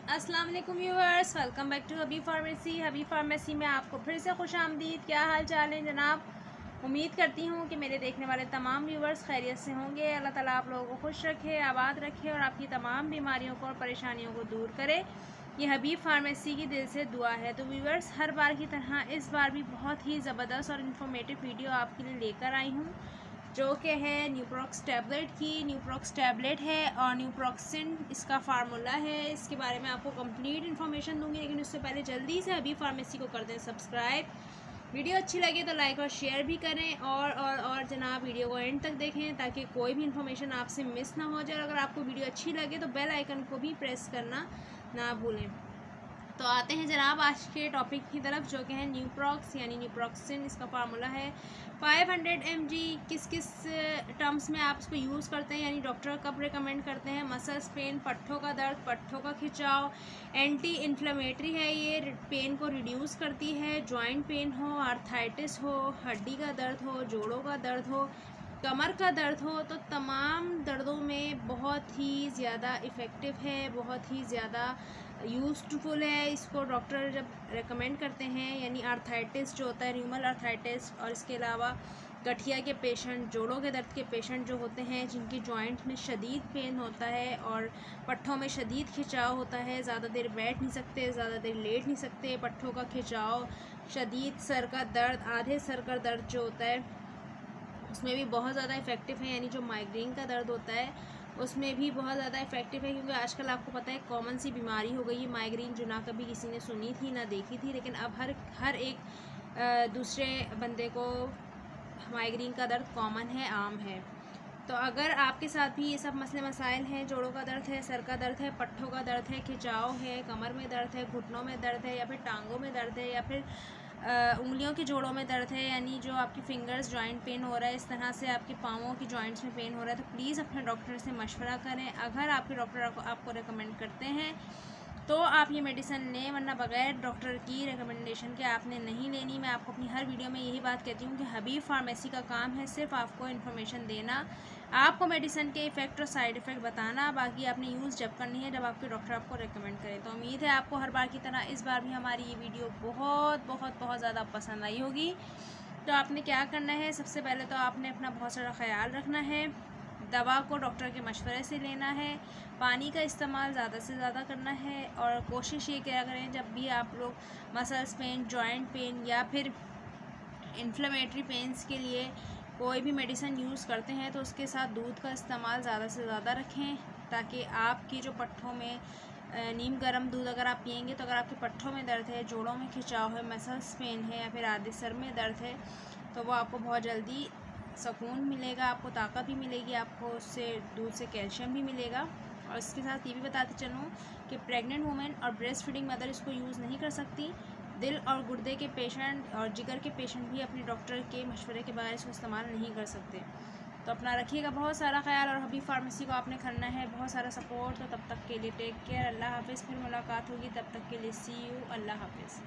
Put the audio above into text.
अस्सलाम वालेकुम viewers, welcome back to हबी फार्मेसी में आपको फिर से खुश आमदीद। क्या हाल चाल है जनाब? उम्मीद करती हूँ कि मेरे देखने वाले तमाम व्यूअर्स खैरियत से होंगे। अल्लाह ताला आप लोगों को खुश रखे, आबाद रखे और आपकी तमाम बीमारियों को और परेशानियों को दूर करे। ये हबीब फार्मेसी की दिल से दुआ है। तो व्यूअर्स, हर बार की तरह इस बार भी बहुत ही ज़बरदस्त और इन्फॉर्मेटिव वीडियो आपके लिए लेकर आई हूँ, जो कि है न्यूप्रोक्स टैबलेट की। न्यूप्रोक्स टैबलेट है और न्यूप्रोक्सिन इसका फार्मूला है। इसके बारे में आपको कंप्लीट इन्फॉर्मेशन दूंगी, लेकिन उससे पहले जल्दी से अभी फार्मेसी को कर दें सब्सक्राइब। वीडियो अच्छी लगे तो लाइक और शेयर भी करें और जनाब वीडियो को एंड तक देखें ताकि कोई भी इन्फॉर्मेशन आपसे मिस ना हो जाए। अगर आपको वीडियो अच्छी लगे तो बेल आइकन को भी प्रेस करना ना भूलें। तो आते हैं जनाब आज के टॉपिक की तरफ, जो कि है न्यूप्रोक्स यानी न्यूप्रोक्सिन। इसका फार्मूला है 500 mg। किस किस टर्म्स में आप इसको यूज़ करते हैं, यानी डॉक्टर कब रिकमेंड करते हैं? मसल्स पेन, पट्ठों का दर्द, पट्ठों का खिंचाव। एंटी इन्फ्लेमेटरी है, ये पेन को रिड्यूस करती है। जॉइंट पेन हो, आर्थराइटिस हो, हड्डी का दर्द हो, जोड़ों का दर्द हो, कमर का दर्द हो, तो तमाम दर्दों में बहुत ही ज़्यादा इफ़ेक्टिव है, बहुत ही ज़्यादा यूज़फुल है। इसको डॉक्टर जब रेकमेंड करते हैं, यानी आर्थराइटिस जो होता है, र्यूमल आर्थराइटिस, और इसके अलावा गठिया के पेशेंट, जोड़ों के दर्द के पेशेंट जो होते हैं, जिनकी जॉइंट में शदीद पेन होता है और पट्ठों में शदीद खिंचाव होता है, ज़्यादा देर बैठ नहीं सकते, ज़्यादा देर लेट नहीं सकते, पट्ठों का खिंचाव, शदीद सर का दर्द, आधे सर का दर्द जो होता है उसमें भी बहुत ज़्यादा इफ़ेक्टिव है। यानी जो माइग्रेन का दर्द होता है उसमें भी बहुत ज़्यादा इफ़ेक्टिव है, क्योंकि आजकल आपको पता है कॉमन सी बीमारी हो गई है माइग्रेन, जो ना कभी किसी ने सुनी थी ना देखी थी, लेकिन अब हर एक दूसरे बंदे को माइग्रेन का दर्द कॉमन है, आम है। तो अगर आपके साथ भी ये सब मसले मसाइल हैं, जोड़ों का दर्द है, सर का दर्द है, पट्ठों का दर्द है, खिंचाव है, कमर में दर्द है, घुटनों में दर्द है, या फिर टांगों में दर्द है, या फिर उंगलियों के जोड़ों में दर्द है, यानी जो आपकी फिंगर्स जॉइंट पेन हो रहा है, इस तरह से आपके पाँवों की जॉइंट्स में पेन हो रहा है, तो प्लीज़ अपने डॉक्टर से मशवरा करें। अगर आपके डॉक्टर आपको रिकमेंड करते हैं तो आप ये मेडिसिन लें, वरना बगैर डॉक्टर की रिकमेंडेशन के आपने नहीं लेनी। मैं आपको अपनी हर वीडियो में यही बात कहती हूँ कि हबीब फार्मेसी का काम है सिर्फ आपको इन्फॉर्मेशन देना, आपको मेडिसिन के इफ़ेक्ट और साइड इफ़ेक्ट बताना, बाकी आपने यूज़ जब करनी है जब आपके डॉक्टर आपको रिकमेंड करें। तो उम्मीद है आपको हर बार की तरह इस बार भी हमारी ये वीडियो बहुत बहुत बहुत ज़्यादा पसंद आई होगी। तो आपने क्या करना है, सबसे पहले तो आपने अपना बहुत सारा ख्याल रखना है, दवा को डॉक्टर के मशवरे से लेना है, पानी का इस्तेमाल ज़्यादा से ज़्यादा करना है, और कोशिश ये क्या करें, जब भी आप लोग मसल्स पेन, जॉइंट पेन या फिर इन्फ्लेमेटरी पेन्स के लिए कोई भी मेडिसिन यूज़ करते हैं तो उसके साथ दूध का इस्तेमाल ज़्यादा से ज़्यादा रखें, ताकि आपकी जो पट्ठों में नीम गर्म दूध अगर आप पियेंगे तो अगर आपके पट्ठों में दर्द है, जोड़ों में खिंचाव है, मसल्स पेन है, या फिर आधे सर में दर्द है, तो वो आपको बहुत जल्दी सुकून मिलेगा, आपको ताकत भी मिलेगी, आपको उससे दूध से कैल्शियम भी मिलेगा। और इसके साथ ये भी बताते चलूँ कि प्रेग्नेंट वुमेन और ब्रेस्ट फीडिंग मदर इसको यूज़ नहीं कर सकती। दिल और गुर्दे के पेशेंट और जिगर के पेशेंट भी अपने डॉक्टर के मशवरे के बगैर इसको इस्तेमाल नहीं कर सकते। तो अपना रखिएगा बहुत सारा ख्याल, और हबीब फार्मेसी को आपने करना है बहुत सारा सपोर्ट। तो तब तक के लिए टेक केयर, अल्लाह हाफिज़। फिर मुलाकात होगी, तब तक के लिए सी यू, अल्लाह हाफिज़।